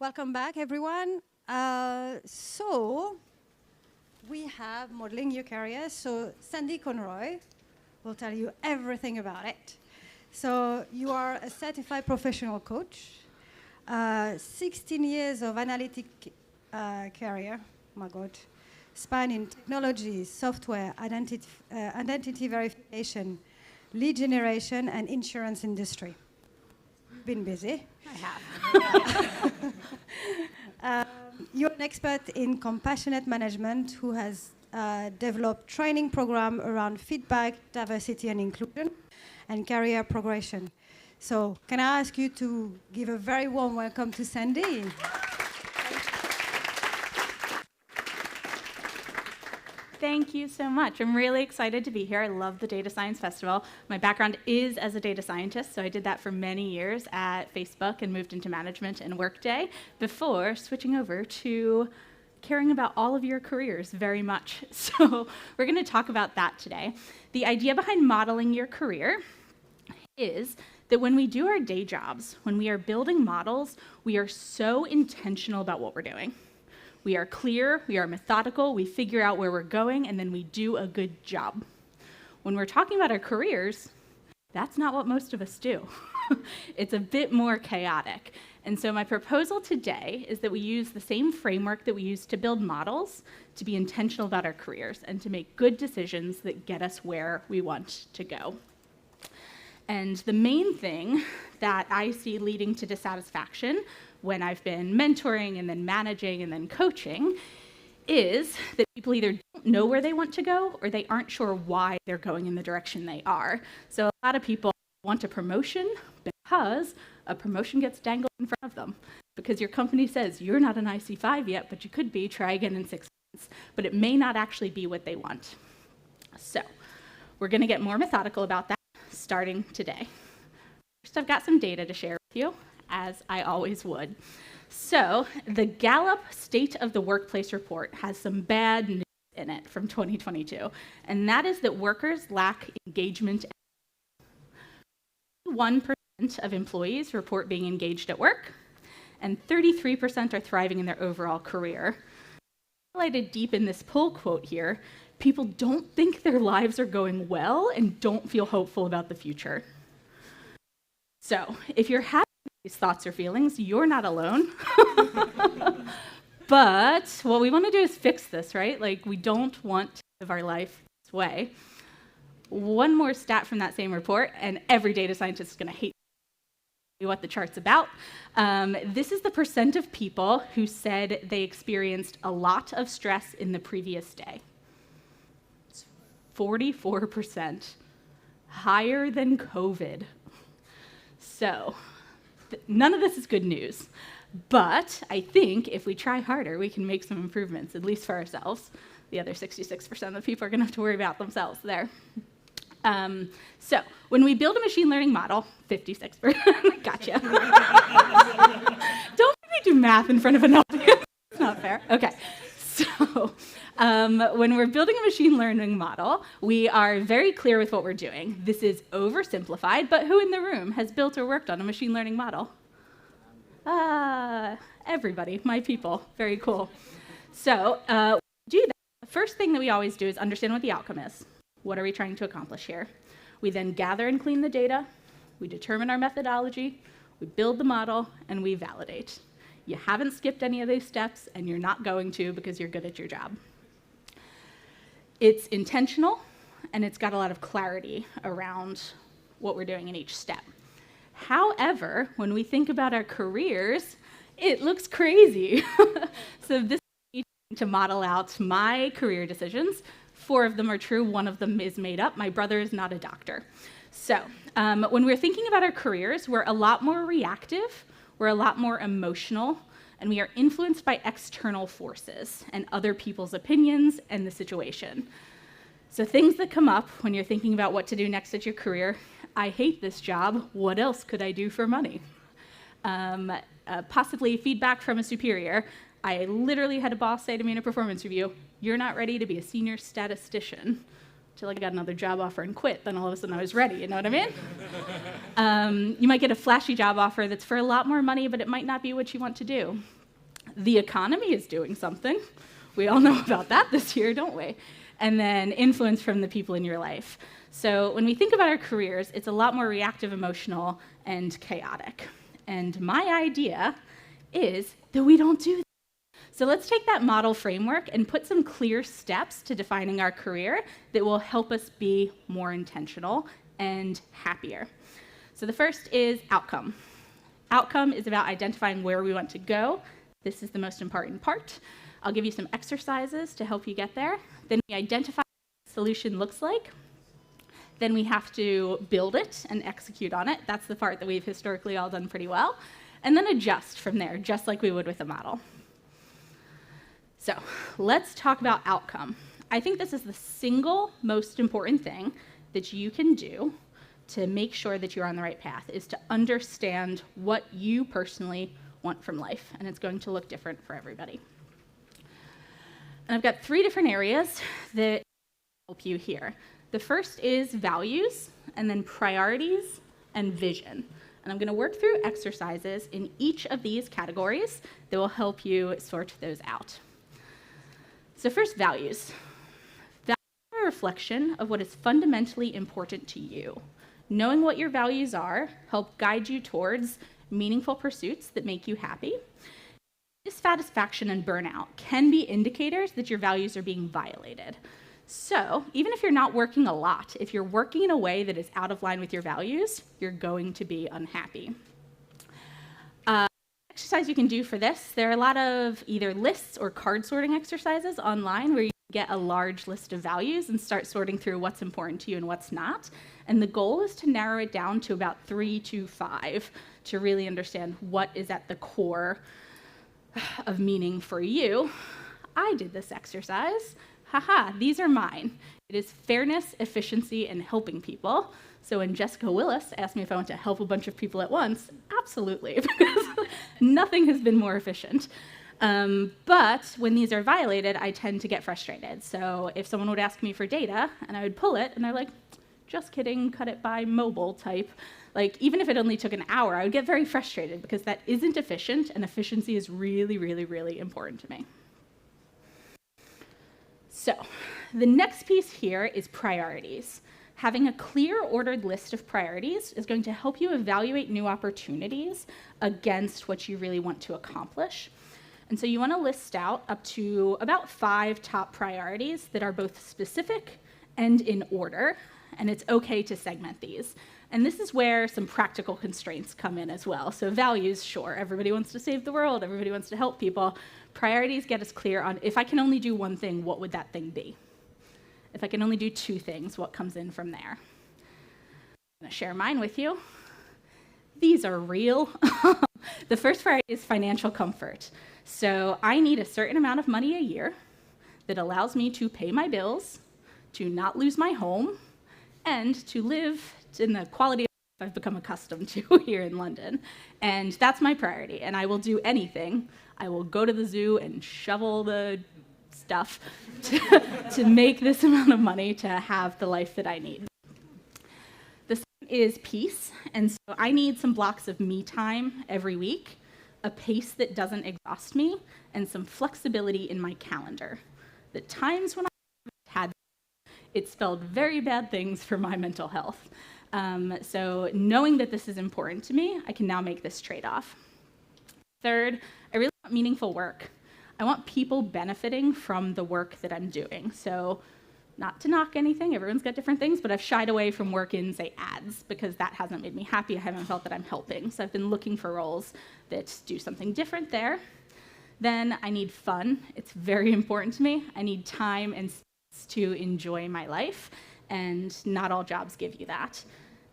Welcome back, everyone. So we have modeling your career. So Sandy Conroy will tell you everything about it. So you are a certified professional coach, 16 years of analytic career, oh my God, spanning technology, software, identity verification, lead generation, and insurance industry. Been busy. I have. You're an expert in compassionate management who has developed training program around feedback, diversity and inclusion, and career progression. So can I ask you to give a very warm welcome to Sandy? Thank you so much. I'm really excited to be here. I love the Data Science Festival. My background is as a data scientist, so I did that for many years at Facebook and moved into management and Workday before switching over to caring about all of your careers very much. So we're going to talk about that today. The idea behind modeling your career is that when we do our day jobs, when we are building models, we are so intentional about what we're doing. We are clear, we are methodical, we figure out where we're going, and then we do a good job. When we're talking about our careers, that's not what most of us do. It's a bit more chaotic. And so my proposal today is that we use the same framework that we use to build models to be intentional about our careers and to make good decisions that get us where we want to go. And the main thing that I see leading to dissatisfaction when I've been mentoring and then managing and then coaching is that people either don't know where they want to go or they aren't sure why they're going in the direction they are. So a lot of people want a promotion because a promotion gets dangled in front of them because your company says you're not an IC5 yet, but you could be, try again in 6 months, but it may not actually be what they want. So we're going to get more methodical about that starting today. First, I've got some data to share with you, as I always would. So the Gallup State of the Workplace report has some bad news in it from 2022, and that is that workers lack engagement. 1% of employees report being engaged at work, and 33% are thriving in their overall career. Highlighted deep in this pull quote here, people don't think their lives are going well and don't feel hopeful about the future. So if you're having these thoughts or feelings, you're not alone. But what we want to do is fix this, right? Like, we don't want to live our life this way. One more stat from that same report, and every data scientist is going to hate what the chart's about. This is the percent of people who said they experienced a lot of stress in the previous day. It's 44%, higher than COVID. So none of this is good news, but I think if we try harder, we can make some improvements, at least for ourselves. The other 66% of the people are going to have to worry about themselves there. So when we build a machine learning model, 56%, gotcha. Don't make me do math in front of an audience. It's not fair. Okay. So when we're building a machine learning model, we are very clear with what we're doing. This is oversimplified, but who in the room has built or worked on a machine learning model? Everybody, my people. Very cool. So do that. The first thing that we always do is understand what the outcome is. What are we trying to accomplish here? We then gather and clean the data. We determine our methodology. We build the model, and we validate. You haven't skipped any of these steps, and you're not going to because you're good at your job. It's intentional, and it's got a lot of clarity around what we're doing in each step. However, when we think about our careers, it looks crazy. So this is to model out my career decisions. 4 of them are true, 1 of them is made up. My brother is not a doctor. So when we're thinking about our careers, we're a lot more reactive, we're a lot more emotional, and we are influenced by external forces and other people's opinions and the situation. So things that come up when you're thinking about what to do next at your career: I hate this job, what else could I do for money? Possibly feedback from a superior. I literally had a boss say to me in a performance review, "You're not ready to be a senior statistician." Until I got another job offer and quit, then all of a sudden I was ready, you know what I mean? You might get a flashy job offer that's for a lot more money, but it might not be what you want to do. The economy is doing something. We all know about that this year, don't we? And then influence from the people in your life. So when we think about our careers, it's a lot more reactive, emotional, and chaotic. And my idea is that we don't do that. So let's take that model framework and put some clear steps to defining our career that will help us be more intentional and happier. So the first is outcome. Outcome is about identifying where we want to go. This is the most important part. I'll give you some exercises to help you get there. Then we identify what the solution looks like. Then we have to build it and execute on it. That's the part that we've historically all done pretty well. And then adjust from there, just like we would with a model. So let's talk about outcome. I think this is the single most important thing that you can do to make sure that you're on the right path, is to understand what you personally want from life. And it's going to look different for everybody. And I've got 3 different areas that help you here. The first is values, and then priorities, and vision. And I'm going to work through exercises in each of these categories that will help you sort those out. So first, values. Values are a reflection of what is fundamentally important to you. Knowing what your values are help guide you towards meaningful pursuits that make you happy. Dissatisfaction and burnout can be indicators that your values are being violated. So even if you're not working a lot, if you're working in a way that is out of line with your values, you're going to be unhappy. Exercise you can do for this, there are a lot of either lists or card sorting exercises online where you get a large list of values and start sorting through what's important to you and what's not. And the goal is to narrow it down to about 3 to 5 to really understand what is at the core of meaning for you. I did this exercise. Haha, these are mine. It is fairness, efficiency, and helping people. So when Jessica Willis asked me if I want to help a bunch of people at once, absolutely, because nothing has been more efficient. But when these are violated, I tend to get frustrated. So if someone would ask me for data, and I would pull it, and they're like, just kidding, cut it by mobile type. Like, even if it only took an hour, I would get very frustrated because that isn't efficient, and efficiency is really, really, really important to me. So the next piece here is priorities. Having a clear, ordered list of priorities is going to help you evaluate new opportunities against what you really want to accomplish. And so you want to list out up to about 5 top priorities that are both specific and in order, and it's okay to segment these. And this is where some practical constraints come in as well. So values, sure, everybody wants to save the world, everybody wants to help people. Priorities get us clear on, if I can only do one thing, what would that thing be? If I can only do 2 things, what comes in from there? I'm going to share mine with you. These are real. The first priority is financial comfort. So I need a certain amount of money a year that allows me to pay my bills, to not lose my home, and to live in the quality of life I've become accustomed to here in London. And that's my priority, and I will do anything. I will go to the zoo and shovel the stuff to make this amount of money to have the life that I need. The second is peace, and so I need some blocks of me time every week, a pace that doesn't exhaust me, and some flexibility in my calendar. The times when I had it spelled very bad things for my mental health. So knowing that this is important to me, I can now make this trade-off. Third, I really want meaningful work. I want people benefiting from the work that I'm doing. So not to knock anything, everyone's got different things, but I've shied away from work in, say, ads, because that hasn't made me happy. I haven't felt that I'm helping. So I've been looking for roles that do something different there. Then I need fun. It's very important to me. I need time and space to enjoy my life, and not all jobs give you that.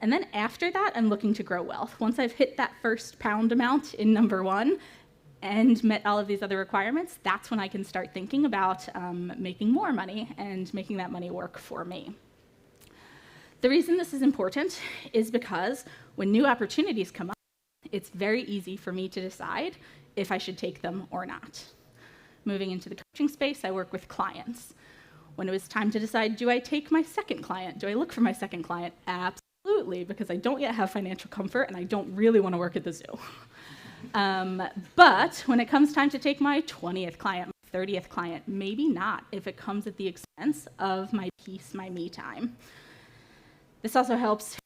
And then after that, I'm looking to grow wealth. Once I've hit that first pound amount in number 1 and met all of these other requirements, that's when I can start thinking about making more money and making that money work for me. The reason this is important is because when new opportunities come up, it's very easy for me to decide if I should take them or not. Moving into the coaching space, I work with clients. When it was time to decide, do I take my second client? Do I look for my second client? Absolutely. remotely because I don't yet have financial comfort and I don't really want to work at the zoo. But when it comes time to take my 20th client, my 30th client, maybe not if it comes at the expense of my peace, my me time. This also helps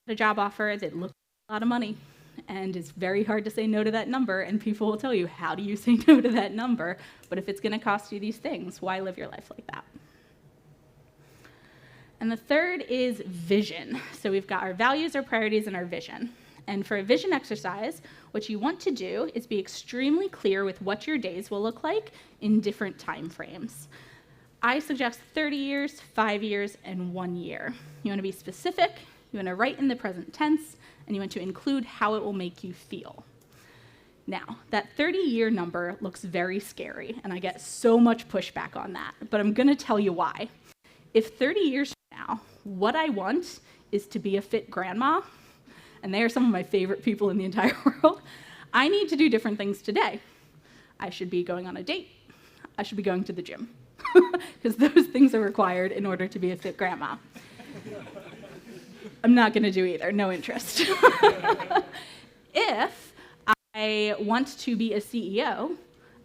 a job offer that looks like a lot of money, and it's very hard to say no to that number, and people will tell you, how do you say no to that number? But if it's going to cost you these things, why live your life like that? And the third is vision. So we've got our values, our priorities, and our vision. And for a vision exercise, what you want to do is be extremely clear with what your days will look like in different time frames. I suggest 30 years, 5 years, and 1 year. You want to be specific, you want to write in the present tense, and you want to include how it will make you feel. Now, that 30-year number looks very scary, and I get so much pushback on that, but I'm going to tell you why. If 30 years from now, what I want is to be a fit grandma, and they are some of my favorite people in the entire world, I need to do different things today. I should be going on a date. I should be going to the gym, because those things are required in order to be a fit grandma. I'm not going to do either, no interest. If I want to be a CEO,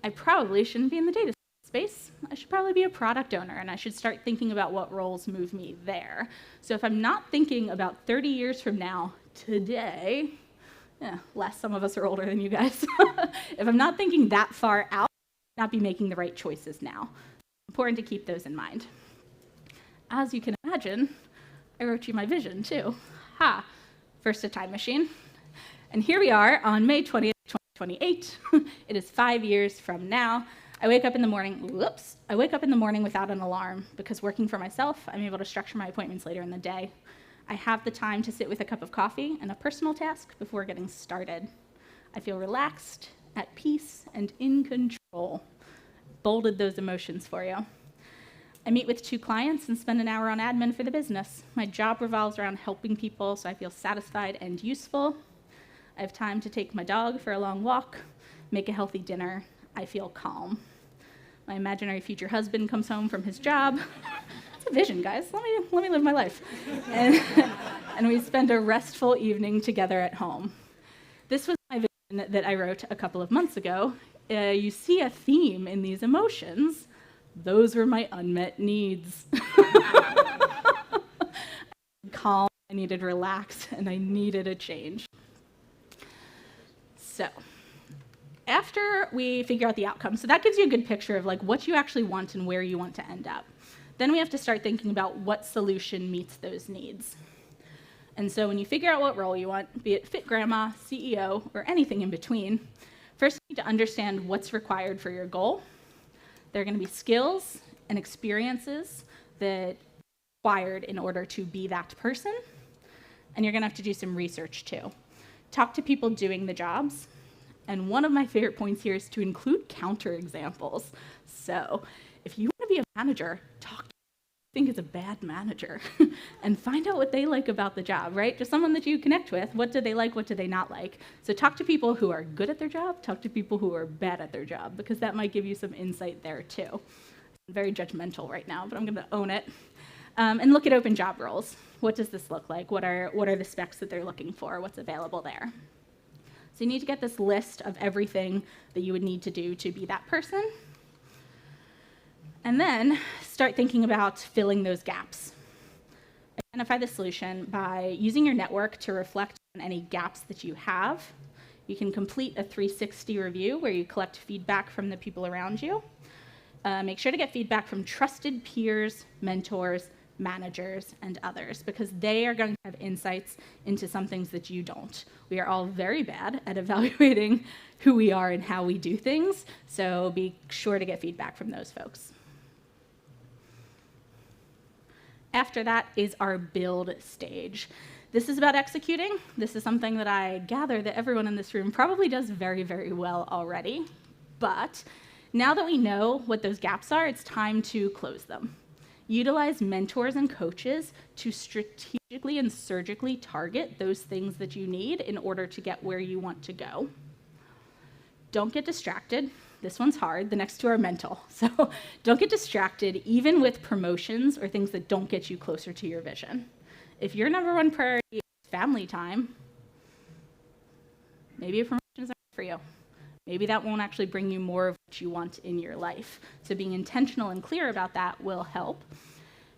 I probably shouldn't be in the data space. I should probably be a product owner, and I should start thinking about what roles move me there. So if I'm not thinking about 30 years from now, today, some of us are older than you guys. If I'm not thinking that far out, I'll not be making the right choices now. It's important to keep those in mind. As you can imagine, I wrote you my vision too. First a time machine. And here we are on May 20th, 2028. It is 5 years from now. I wake up in the morning without an alarm because working for myself, I'm able to structure my appointments later in the day. I have the time to sit with a cup of coffee and a personal task before getting started. I feel relaxed, at peace, and in control. Bolded those emotions for you. I meet with 2 clients and spend an hour on admin for the business. My job revolves around helping people, so I feel satisfied and useful. I have time to take my dog for a long walk, make a healthy dinner. I feel calm. My imaginary future husband comes home from his job. It's a vision, guys. Let me live my life. And we spend a restful evening together at home. This was my vision that I wrote a couple of months ago. You see a theme in these emotions. Those were my unmet needs. Calm, I needed relax, and I needed a change. So, after we figure out the outcome, so that gives you a good picture of like what you actually want and where you want to end up. Then we have to start thinking about what solution meets those needs. And so when you figure out what role you want, be it fit grandma, CEO, or anything in between, first you need to understand what's required for your goal. There are going to be skills and experiences that are required in order to be that person. And you're going to have to do some research too. Talk to people doing the jobs. And one of my favorite points here is to include counterexamples. So if you want to be a manager, talk to people who think it's a bad manager and find out what they like about the job, right? Just someone that you connect with. What do they like? What do they not like? So talk to people who are good at their job. Talk to people who are bad at their job, because that might give you some insight there too. I'm very judgmental right now, but I'm going to own it. And look at open job roles. What does this look like? What are the specs that they're looking for? What's available there? So you need to get this list of everything that you would need to do to be that person. And then start thinking about filling those gaps. Identify the solution by using your network to reflect on any gaps that you have. You can complete a 360 review where you collect feedback from the people around you. Make sure to get feedback from trusted peers, mentors, managers, and others, because they are going to have insights into some things that you don't. We are all very bad at evaluating who we are and how we do things, so be sure to get feedback from those folks. After that is our build stage. This is about executing. This is something that I gather that everyone in this room probably does very, very well already, but now that we know what those gaps are, it's time to close them. Utilize mentors and coaches to strategically and surgically target those things that you need in order to get where you want to go. Don't get distracted. This one's hard. The next two are mental. So don't get distracted even with promotions or things that don't get you closer to your vision. If your number one priority is family time, maybe a promotion isn't for you. Maybe that won't actually bring you more of what you want in your life. So being intentional and clear about that will help.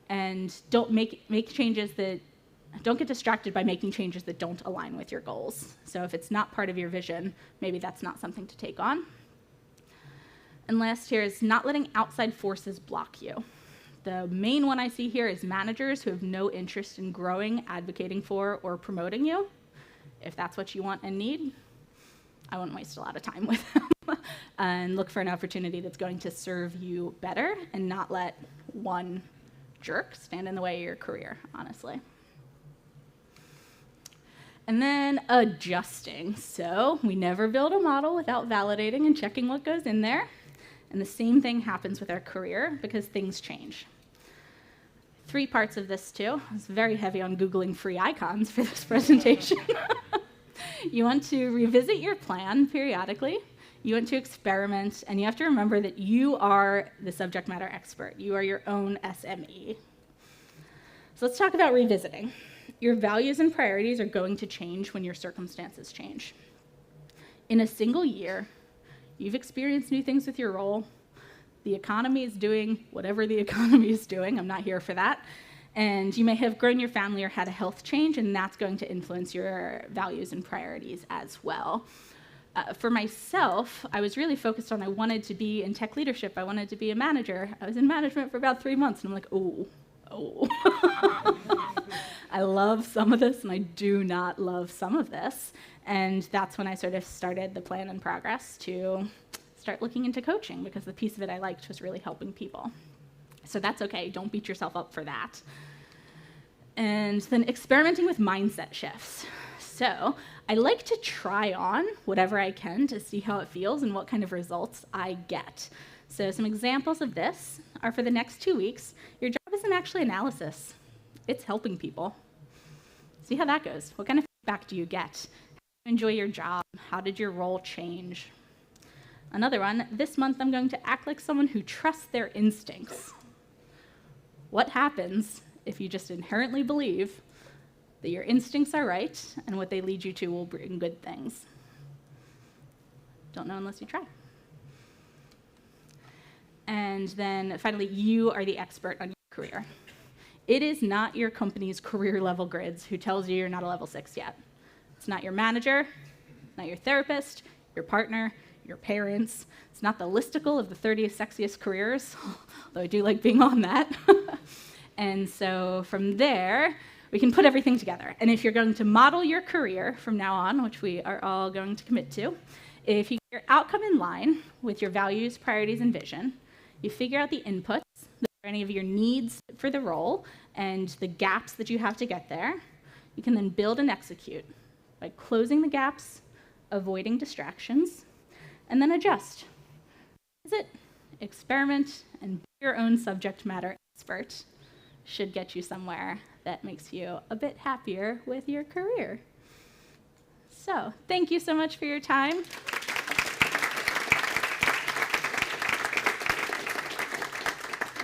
And don't get distracted by making changes that don't align with your goals. So if it's not part of your vision, maybe that's not something to take on. And last here is not letting outside forces block you. The main one I see here is managers who have no interest in growing, advocating for, or promoting you. If that's what you want and need, I wouldn't waste a lot of time with them. And look for an opportunity that's going to serve you better and not let one jerk stand in the way of your career, honestly. And then adjusting. So we never build a model without validating and checking what goes in there. And the same thing happens with our career because things change. 3 parts of this too. I was very heavy on Googling free icons for this presentation. You want to revisit your plan periodically. You want to experiment, and you have to remember that you are the subject matter expert. You are your own SME. So let's talk about revisiting. Your values and priorities are going to change when your circumstances change. In a single year, you've experienced new things with your role. The economy is doing whatever the economy is doing. I'm not here for that. And you may have grown your family or had a health change, and that's going to influence your values and priorities as well. For myself, I was really focused on I wanted to be in tech leadership. I wanted to be a manager. I was in management for about 3 months, and I'm like, oh. I love some of this, and I do not love some of this. And that's when I sort of started the plan and progress to start looking into coaching, because the piece of it I liked was really helping people. So that's okay. Don't beat yourself up for that. And then experimenting with mindset shifts. So I like to try on whatever I can to see how it feels and what kind of results I get. So some examples of this are for the next 2 weeks. Your job isn't actually analysis. It's helping people. See how that goes. What kind of feedback do you get? How do you enjoy your job? How did your role change? Another one, this month I'm going to act like someone who trusts their instincts. What happens if you just inherently believe that your instincts are right and what they lead you to will bring good things? Don't know unless you try. And then finally, you are the expert on your career. It is not your company's career level grids who tells you you're not a level 6 yet. It's not your manager, not your therapist, your partner, your parents. It's not the listicle of the 30 sexiest careers, although I do like being on that. And so from there, we can put everything together. And if you're going to model your career from now on, which we are all going to commit to, if you get your outcome in line with your values, priorities, and vision, you figure out the inputs, any of your needs for the role, and the gaps that you have to get there, you can then build and execute by closing the gaps, avoiding distractions, and then adjust. Visit, experiment, and be your own subject matter expert should get you somewhere that makes you a bit happier with your career. So, thank you so much for your time.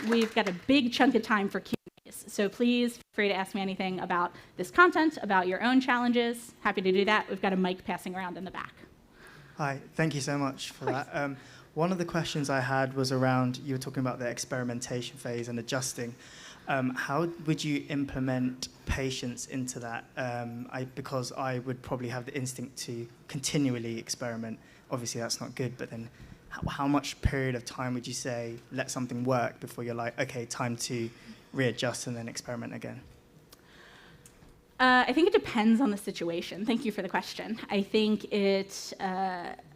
We've got a big chunk of time for Q&As, so please feel free to ask me anything about this content, about your own challenges. Happy to do that. We've got a mic passing around in the back. Hi, thank you so much for that. One of the questions I had was around, you were talking about the experimentation phase and adjusting. How would you implement patience into that? Because I would probably have the instinct to continually experiment. Obviously, that's not good, but then how much period of time would you say let something work before you're like, okay, time to readjust and then experiment again? I think it depends on the situation. Thank you for the question. I think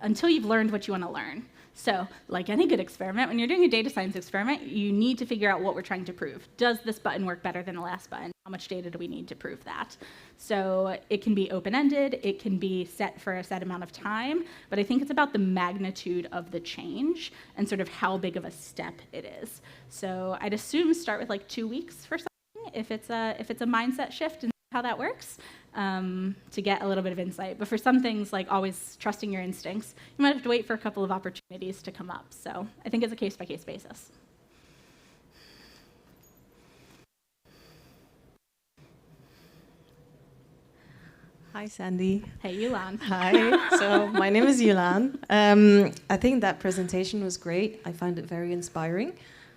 until you've learned what you want to learn. So, like any good experiment, when you're doing a data science experiment, you need to figure out what we're trying to prove. Does this button work better than the last button? How much data do we need to prove that? So it can be open-ended, it can be set for a set amount of time, but I think it's about the magnitude of the change and sort of how big of a step it is. So I'd assume start with like 2 weeks for something, if it's a mindset shift and how that works, to get a little bit of insight. But for some things, like always trusting your instincts, you might have to wait for a couple of opportunities to come up. So I think it's a case-by-case basis. Hi, Sandy. Hey, Yulan. Hi. So my name is Yulan. I think that presentation was great. I found it very inspiring.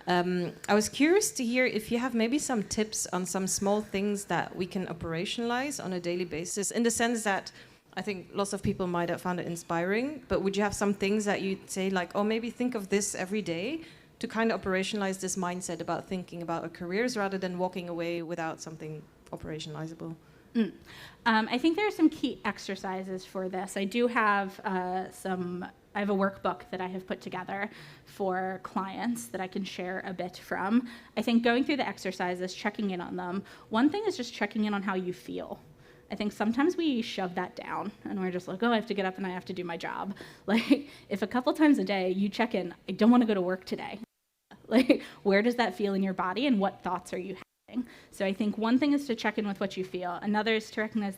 I was curious to hear if you have maybe some tips on some small things that we can operationalize on a daily basis, in the sense that I think lots of people might have found it inspiring, but would you have some things that you'd say like, oh, maybe think of this every day to kind of operationalize this mindset about thinking about our careers rather than walking away without something operationalizable? I think there are some key exercises for this. I do have I have a workbook that I have put together for clients that I can share a bit from. I think going through the exercises, checking in on them. One thing is just checking in on how you feel. I think sometimes we shove that down and we're just like, oh, I have to get up and I have to do my job. Like, if a couple times a day you check in, I don't want to go to work today. Like, where does that feel in your body and what thoughts are you having? So I think one thing is to check in with what you feel. Another is to recognize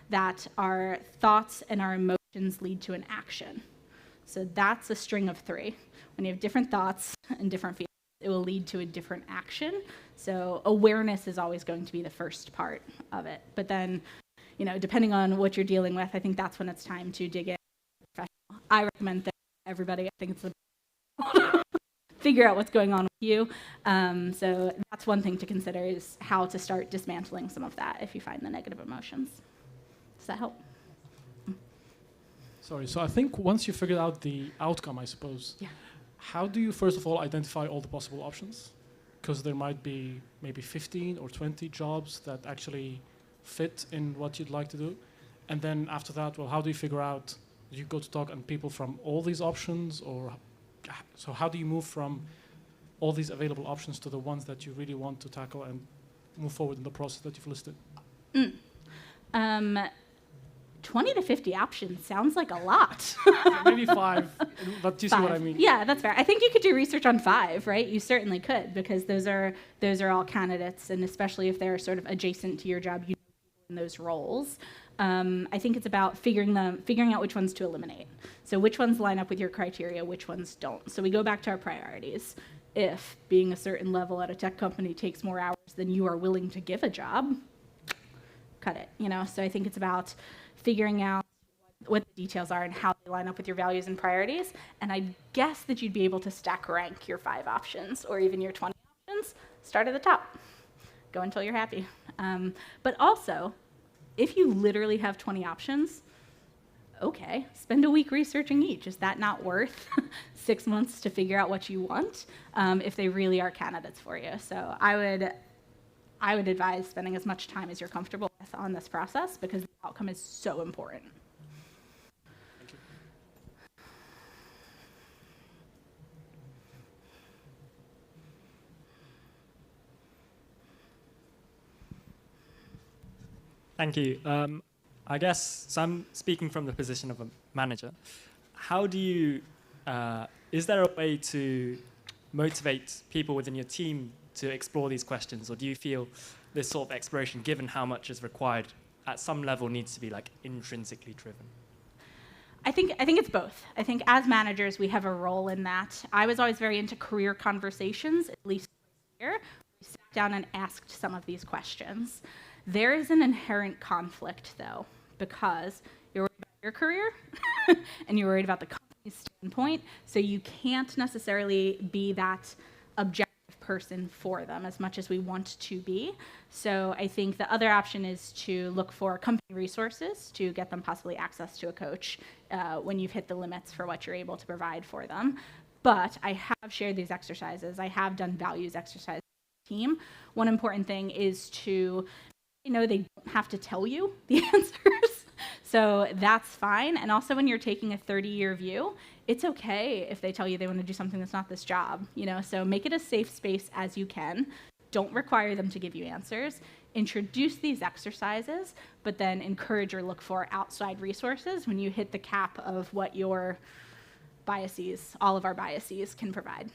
that our thoughts and our emotions lead to an action. So that's a string of 3. When you have different thoughts and different feelings, it will lead to a different action. So awareness is always going to be the first part of it. But then, depending on what you're dealing with, I think that's when it's time to dig in. I recommend that everybody, I think it's figure out what's going on with you. So that's one thing to consider, is how to start dismantling some of that if you find the negative emotions. Does that help? Sorry, so I think once you figured out the outcome, I suppose, how do you first of all identify all the possible options? Because there might be maybe 15 or 20 jobs that actually fit in what you'd like to do. And then after that, well, how do you figure out, you go to talk and people from all these options, or so how do you move from all these available options to the ones that you really want to tackle and move forward in the process that you've listed? 20 to 50 options sounds like a lot. So maybe 5, but do you see what I mean? Yeah, that's fair. I think you could do research on 5, right? You certainly could, because those are all candidates, and especially if they're sort of adjacent to your job, you know people in those roles. I think it's about figuring out which ones to eliminate. So which ones line up with your criteria, which ones don't. So we go back to our priorities. If being a certain level at a tech company takes more hours than you are willing to give a job, cut it. So I think it's about figuring out what the details are and how they line up with your values and priorities. And I guess that you'd be able to stack rank your 5 options or even your 20 options. Start at the top. Go until you're happy. But also, if you literally have 20 options, okay, spend a week researching each. Is that not worth 6 months to figure out what you want, if they really are candidates for you? So I would advise spending as much time as you're comfortable with on this process, because the outcome is so important. Thank you. Thank you. I guess, so I'm speaking from the position of a manager. How do you, is there a way to motivate people within your team to explore these questions, or do you feel this sort of exploration, given how much is required, at some level needs to be like intrinsically driven? I think it's both. I think as managers, we have a role in that. I was always very into career conversations, at least here. We sat down and asked some of these questions. There is an inherent conflict, though, because you're worried about your career and you're worried about the company's standpoint, so you can't necessarily be that objective person for them as much as we want to be. So I think the other option is to look for company resources to get them possibly access to a coach when you've hit the limits for what you're able to provide for them. But I have shared these exercises. I have done values exercises with the team. One important thing is to they don't have to tell you the answers. So that's fine. And also, when you're taking a 30-year view, it's okay if they tell you they want to do something that's not this job. So make it a safe space as you can. Don't require them to give you answers. Introduce these exercises, but then encourage or look for outside resources when you hit the cap of what your biases, all of our biases, can provide.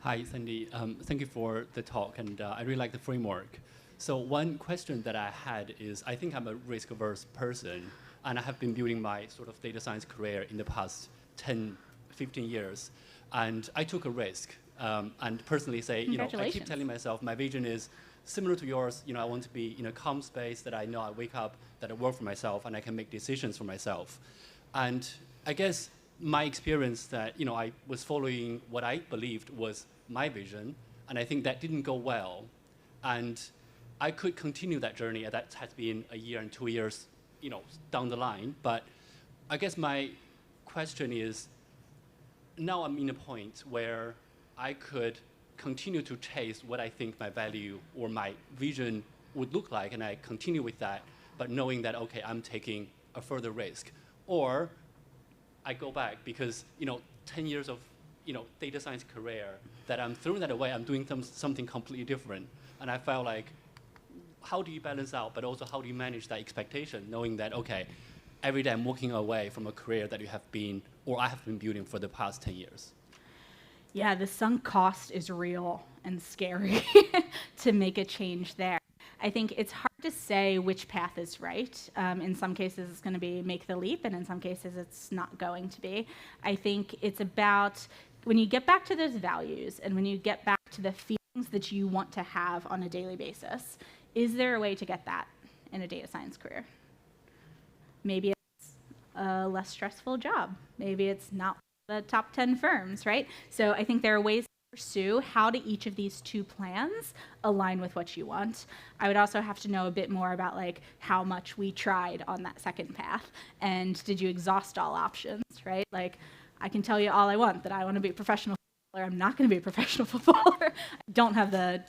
Hi, Sandy. Thank you for the talk, and I really like the framework. So one question that I had is, I think I'm a risk-averse person, and I have been building my sort of data science career in the past 10, 15 years, and I took a risk, and personally say, I keep telling myself my vision is similar to yours, I want to be in a calm space that I know I wake up, that I work for myself, and I can make decisions for myself. And I guess my experience that, I was following what I believed was my vision, and I think that didn't go well. And I could continue that journey, and that has been a year and 2 years, down the line. But I guess my question is, now I'm in a point where I could continue to chase what I think my value or my vision would look like, and I continue with that, but knowing that, okay, I'm taking a further risk. Or I go back because, 10 years of, data science career, that I'm throwing that away, I'm doing something completely different. And I felt like, how do you balance out, but also how do you manage that expectation, knowing that, okay, every day I'm walking away from a career that you have been, or I have been building for the past 10 years? Yeah, the sunk cost is real and scary to make a change there. I think it's hard to say which path is right. In some cases, it's going to be make the leap, and in some cases, it's not going to be. I think it's about when you get back to those values and when you get back to the feelings that you want to have on a daily basis, is there a way to get that in a data science career? Maybe it's a less stressful job. Maybe it's not the top 10 firms, right? So I think there are ways to pursue how do each of these two plans align with what you want. I would also have to know a bit more about how much we tried on that second path, and did you exhaust all options, right? I can tell you all I want, that I want to be a professional footballer. I'm not going to be a professional footballer. I don't have the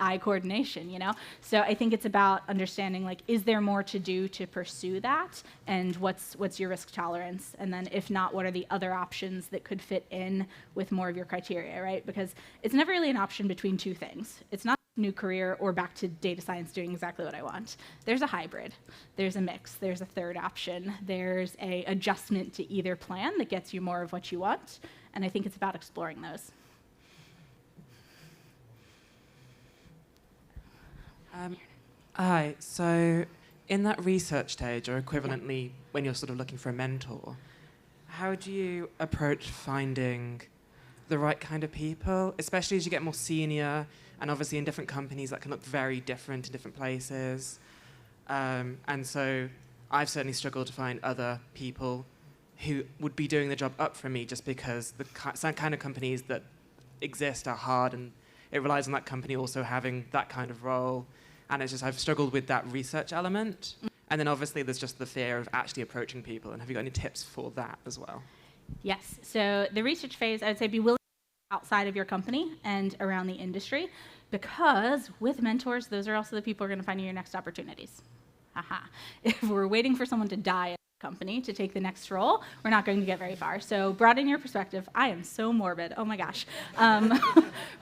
eye coordination, So I think it's about understanding, is there more to do to pursue that, and what's your risk tolerance? And then if not, what are the other options that could fit in with more of your criteria, right? Because it's never really an option between two things. It's not a new career or back to data science doing exactly what I want. There's a hybrid, there's a mix, there's a third option, there's a adjustment to either plan that gets you more of what you want, and I think it's about exploring those. Hi, so in that research stage, or equivalently when you're sort of looking for a mentor, how do you approach finding the right kind of people, especially as you get more senior, and obviously in different companies that can look very different in different places. And so I've certainly struggled to find other people who would be doing the job up from me, just because the kind of companies that exist are hard, and it relies on that company also having that kind of role. And it's just, I've struggled with that research element. And then obviously there's just the fear of actually approaching people. And have you got any tips for that as well? Yes. So the research phase, I would say be willing to go outside of your company and around the industry, because with mentors, those are also the people who are going to find you your next opportunities. Haha. If we're waiting for someone to die at the company to take the next role, we're not going to get very far. So broaden your perspective. I am so morbid. Oh my gosh.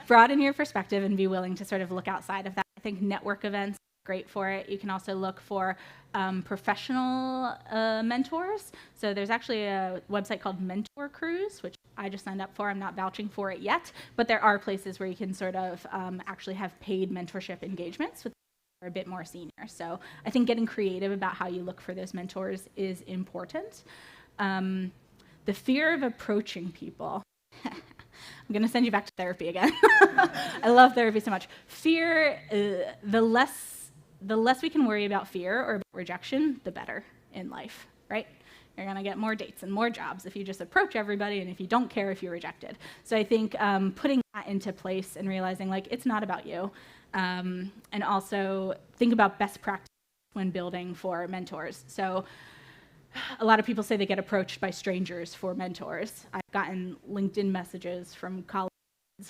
Broaden your perspective and be willing to sort of look outside of that. I think network events are great for it. You can also look for professional mentors. So there's actually a website called Mentor Cruise, which I just signed up for. I'm not vouching for it yet, but there are places where you can sort of actually have paid mentorship engagements with people who are a bit more senior. So I think getting creative about how you look for those mentors is important. The fear of approaching people. I'm going to send you back to therapy again. I love therapy so much. Fear, the less we can worry about fear or about rejection, the better in life, right? You're going to get more dates and more jobs if you just approach everybody and if you don't care if you're rejected. So I think putting that into place and realizing it's not about you. And also think about best practice when building for mentors. So a lot of people say they get approached by strangers for mentors. I've gotten LinkedIn messages from colleagues who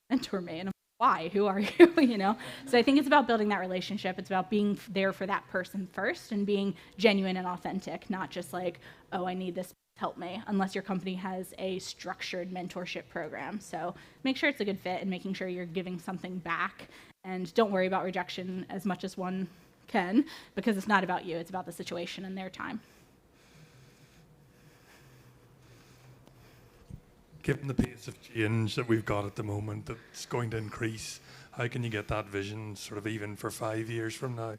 mentor me, and I'm like, why? Who are you? So I think it's about building that relationship. It's about being there for that person first and being genuine and authentic, not just oh, I need this, help me, unless your company has a structured mentorship program. So make sure it's a good fit and making sure you're giving something back, and don't worry about rejection as much as one can, because it's not about you, it's about the situation and their time. Given the pace of change that we've got at the moment, that's going to increase, how can you get that vision sort of even for 5 years from now?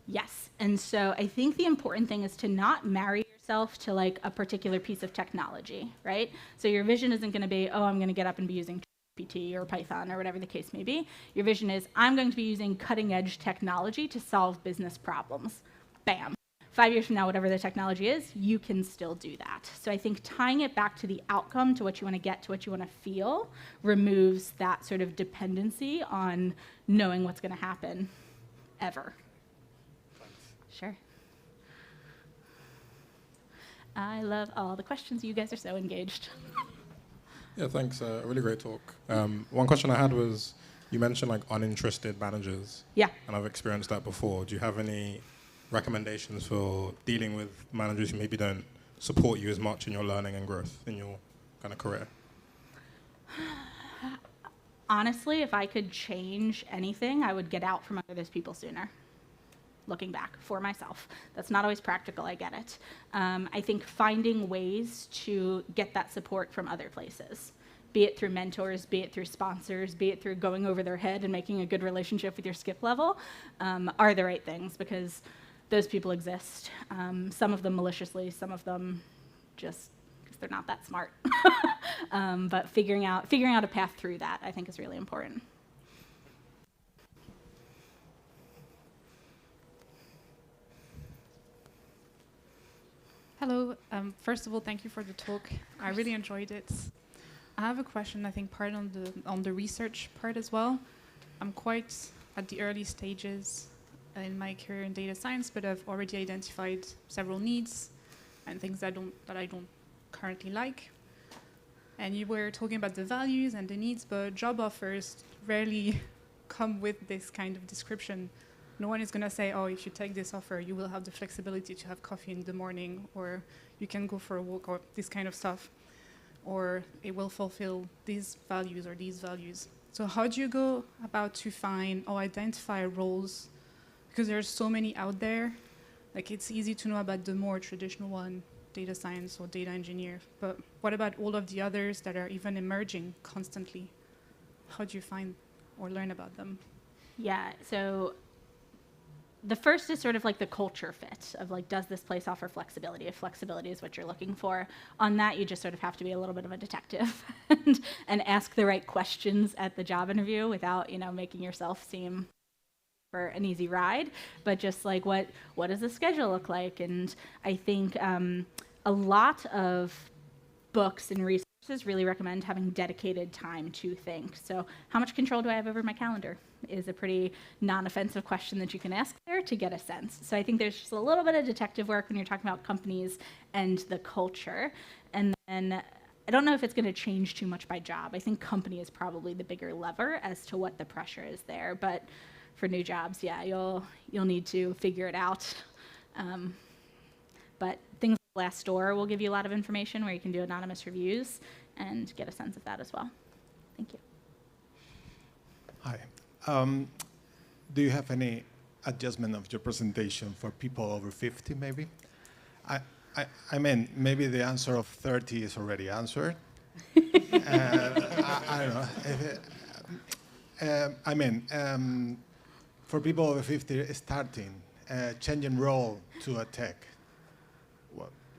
Yes, and so I think the important thing is to not marry yourself to a particular piece of technology, right? So your vision isn't going to be, oh, I'm going to get up and be using GPT or Python or whatever the case may be. Your vision is, I'm going to be using cutting edge technology to solve business problems. Bam. 5 years from now, whatever the technology is, you can still do that. So I think tying it back to the outcome, to what you want to get, to what you want to feel, removes that sort of dependency on knowing what's going to happen ever. Thanks. Sure. I love all the questions. You guys are so engaged. Yeah, thanks. A really great talk. One question I had was, you mentioned like uninterested managers. Yeah. And I've experienced that before. Do you have any recommendations for dealing with managers who maybe don't support you as much in your learning and growth in your kind of career? Honestly, if I could change anything, I would get out from under those people sooner. Looking back for myself. That's not always practical, I get it. I think finding ways to get that support from other places, be it through mentors, be it through sponsors, be it through going over their head and making a good relationship with your skip level, are the right things, because those people exist. Some of them maliciously, some of them just because they're not that smart. But figuring out a path through that, I think, is really important. Hello. First of all, thank you for the talk. I really enjoyed it. I have a question, I think, part on the research part as well. I'm quite at the early stages in my career in data science, but I've already identified several needs and things that I don't currently like. And you were talking about the values and the needs, but job offers rarely come with this kind of description. No one is going to say, oh, if you take this offer, you will have the flexibility to have coffee in the morning, or you can go for a walk, or this kind of stuff, or it will fulfill these values or these values. So how do you go about to find or identify roles? Because there's so many out there. Like, it's easy to know about the more traditional one, data science or data engineer, but what about all of the others that are even emerging constantly? How do you find or learn about them? Yeah, so the first is sort of like the culture fit of like, does this place offer flexibility? If flexibility is what you're looking for, on that you just sort of have to be a little bit of a detective and ask the right questions at the job interview without, making yourself seem for an easy ride, but just like what does the schedule look like? And I think a lot of books and resources really recommend having dedicated time to think. So how much control do I have over my calendar is a pretty non-offensive question that you can ask there to get a sense. So I think there's just a little bit of detective work when you're talking about companies and the culture. And then I don't know if it's going to change too much by job. I think company is probably the bigger lever as to what the pressure is there. But for new jobs, yeah, you'll need to figure it out. But things like Glassdoor will give you a lot of information where you can do anonymous reviews and get a sense of that as well. Thank you. Hi. Do you have any adjustment of your presentation for people over 50, maybe? I mean, maybe the answer of 30 is already answered. I don't know. For people over 50 starting, changing role to a tech,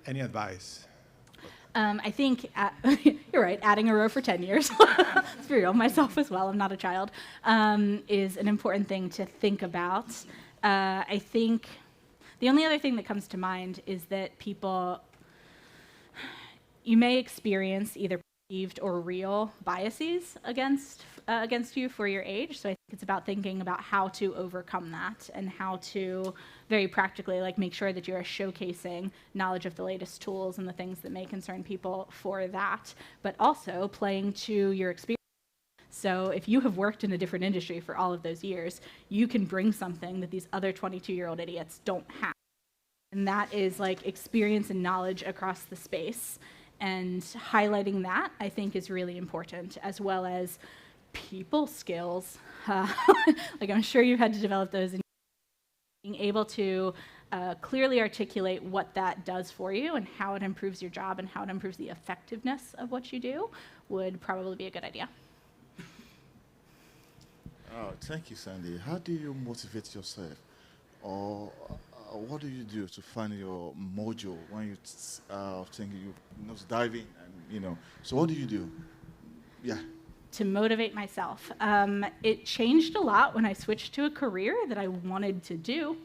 any advice? I think, you're right, adding a row for 10 years, it's for real, myself as well, I'm not a child, is an important thing to think about. I think the only other thing that comes to mind is that you may experience either perceived or real biases against you for your age. So I think it's about thinking about how to overcome that and how to very practically make sure that you're showcasing knowledge of the latest tools and the things that may concern people for that, but also playing to your experience. So if you have worked in a different industry for all of those years, you can bring something that these other 22-year-old idiots don't have. And that is experience and knowledge across the space. And highlighting that, I think, is really important, as well as people skills. I'm sure you've had to develop those. And being able to clearly articulate what that does for you and how it improves your job and how it improves the effectiveness of what you do would probably be a good idea. Oh, thank you, Sandy. How do you motivate yourself? Or what do you do to find your mojo when you think you dive in? And, so what do you do? Yeah. to motivate myself. It changed a lot when I switched to a career that I wanted to do.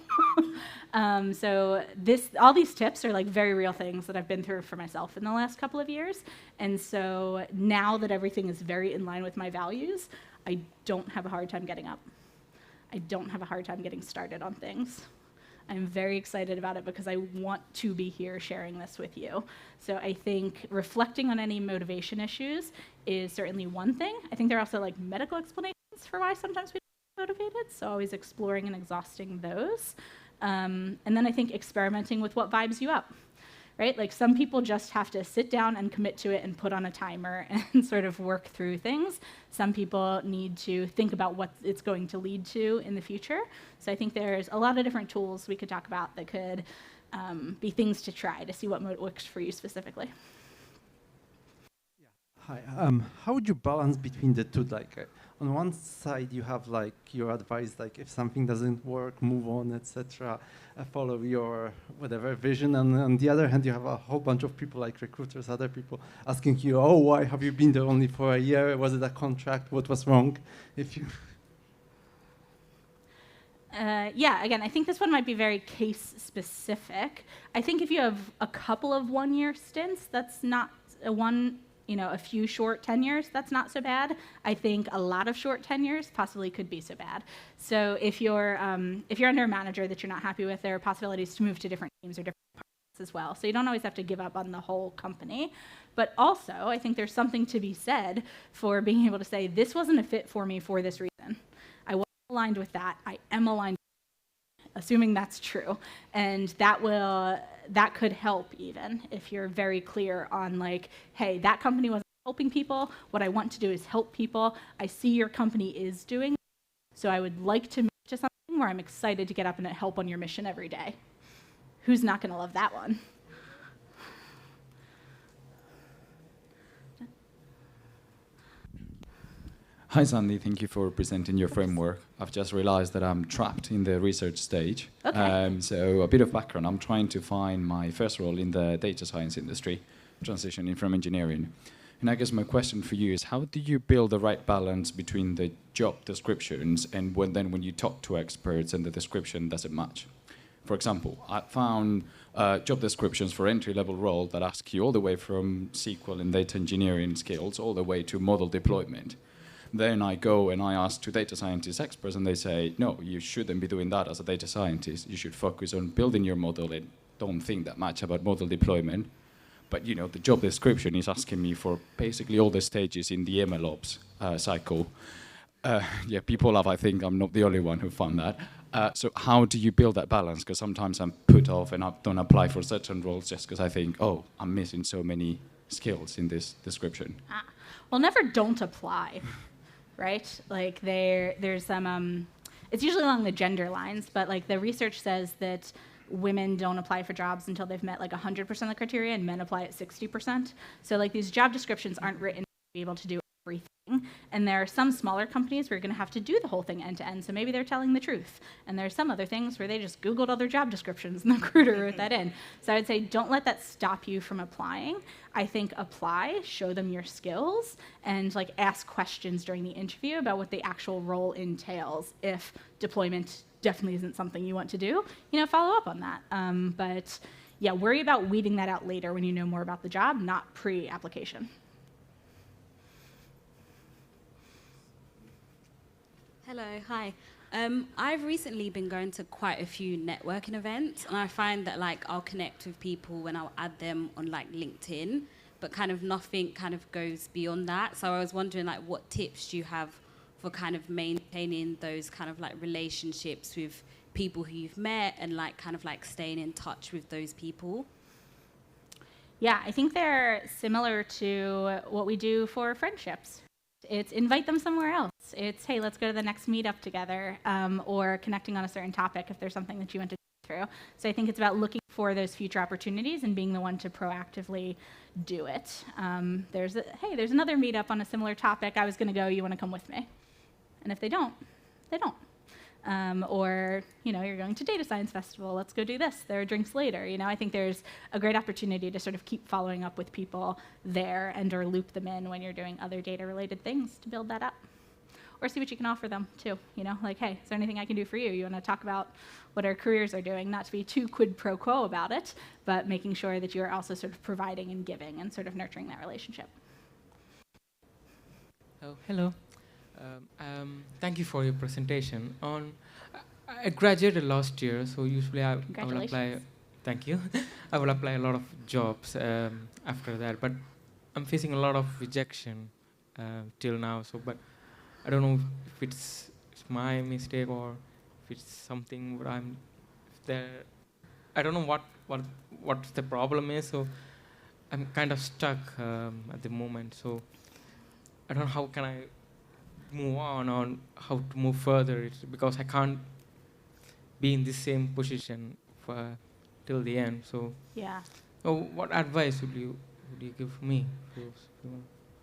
So all these tips are like very real things that I've been through for myself in the last couple of years. And so now that everything is very in line with my values, I don't have a hard time getting up. I don't have a hard time getting started on things. I'm very excited about it because I want to be here sharing this with you. So I think reflecting on any motivation issues is certainly one thing. I think there are also like medical explanations for why sometimes we don't get motivated, so always exploring and exhausting those. And then I think experimenting with what vibes you up, right? Like some people just have to sit down and commit to it and put on a timer and sort of work through things. Some people need to think about what it's going to lead to in the future. So I think there's a lot of different tools we could talk about that could be things to try to see what works for you specifically. Hi. How would you balance between the two? Like, on one side, you have like your advice, like if something doesn't work, move on, etc. Follow your whatever vision, and on the other hand, you have a whole bunch of people, like recruiters, other people, asking you, "Oh, why have you been there only for a year? Was it a contract? What was wrong?" If you Yeah, again, I think this one might be very case specific. I think if you have a couple of one-year stints, that's not a few short tenures, that's not so bad. I think a lot of short tenures possibly could be so bad. So if you're under a manager that you're not happy with, there are possibilities to move to different teams or different departments as well. So you don't always have to give up on the whole company. But also, I think there's something to be said for being able to say, this wasn't a fit for me for this reason. I wasn't aligned with that. I am aligned with that, assuming that's true. And that could help even if you're very clear on like, hey, that company wasn't helping people. What I want to do is help people. I see your company is doing that, so I would like to move to something where I'm excited to get up and help on your mission every day. Who's not going to love that one? Hi, Sandy. Thank you for presenting your framework. I've just realized that I'm trapped in the research stage. Okay. So a bit of background. I'm trying to find my first role in the data science industry, transitioning from engineering. And I guess my question for you is, how do you build the right balance between the job descriptions and when you talk to experts and the description doesn't match? For example, I found job descriptions for entry-level role that ask you all the way from SQL and data engineering skills all the way to model deployment. Then I go and I ask to data scientist experts, and they say, no, you shouldn't be doing that as a data scientist. You should focus on building your model and don't think that much about model deployment. But the job description is asking me for basically all the stages in the MLOps cycle. People have, I think I'm not the only one who found that. So how do you build that balance? Because sometimes I'm put off and I don't apply for certain roles just because I think, oh, I'm missing so many skills in this description. Well, never don't apply. Right? Like there's some, it's usually along the gender lines, but like the research says that women don't apply for jobs until they've met like 100% of the criteria and men apply at 60%. So like these job descriptions aren't written to be able to do everything. And there are some smaller companies where you're going to have to do the whole thing end to end. So maybe they're telling the truth. And there's some other things where they just Googled other job descriptions and the recruiter wrote that in. So I would say don't let that stop you from applying. I think apply, show them your skills, and like ask questions during the interview about what the actual role entails. If deployment definitely isn't something you want to do, follow up on that. But yeah, worry about weeding that out later when you know more about the job, not pre-application. Hello, hi. I've recently been going to quite a few networking events, and I find that like I'll connect with people when I'll add them on like LinkedIn, but kind of nothing kind of goes beyond that. So I was wondering like what tips do you have for kind of maintaining those kind of like relationships with people who you've met and like kind of like staying in touch with those people? Yeah, I think they're similar to what we do for friendships. It's invite them somewhere else. It's, hey, let's go to the next meetup together, or connecting on a certain topic if there's something that you want to go through. So I think it's about looking for those future opportunities and being the one to proactively do it. Hey, there's another meetup on a similar topic. I was going to go. You want to come with me? And if they don't, they don't. Or, you're going to Data Science Festival, let's go do this. There are drinks later. I think there's a great opportunity to sort of keep following up with people there and or loop them in when you're doing other data-related things to build that up. Or see what you can offer them, too. Like, hey, is there anything I can do for you? You want to talk about what our careers are doing, not to be too quid pro quo about it, but making sure that you're also sort of providing and giving and sort of nurturing that relationship. Oh, hello. Thank you for your presentation. I graduated last year, so usually I will apply. Thank you. I will apply a lot of jobs after that, but I'm facing a lot of rejection till now. But I don't know if it's my mistake or if it's something where I don't know what the problem is. So I'm kind of stuck at the moment. So I don't know how can I move on how to move further, because I can't be in the same position till the end. So yeah. So what advice would you give me?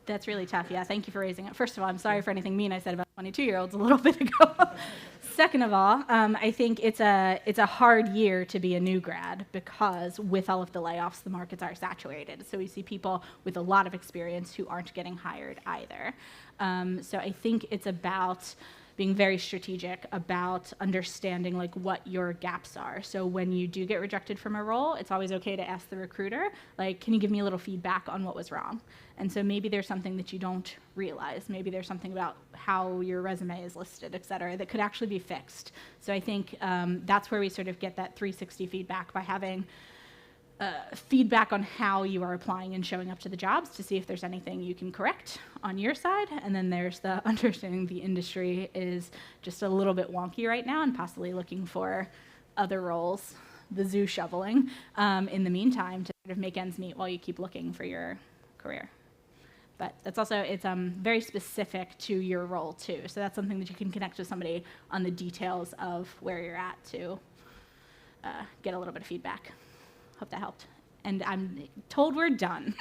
That's really tough. Yeah, thank you for raising it. First of all, I'm sorry for anything mean I said about 22-year-olds a little bit ago. Second of all, I think it's a hard year to be a new grad because with all of the layoffs, the markets are saturated. So we see people with a lot of experience who aren't getting hired either. So I think it's about being very strategic about understanding like what your gaps are. So when you do get rejected from a role, it's always okay to ask the recruiter, like, can you give me a little feedback on what was wrong? And so maybe there's something that you don't realize. Maybe there's something about how your resume is listed, et cetera, that could actually be fixed. So I think that's where we sort of get that 360 feedback by having feedback on how you are applying and showing up to the jobs to see if there's anything you can correct on your side. And then there's the understanding the industry is just a little bit wonky right now and possibly looking for other roles, the zoo shoveling, in the meantime to sort of make ends meet while you keep looking for your career. But that's also, it's very specific to your role too. So that's something that you can connect with somebody on the details of where you're at to get a little bit of feedback. Hope that helped. And I'm told we're done.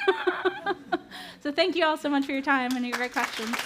So thank you all so much for your time and your great questions.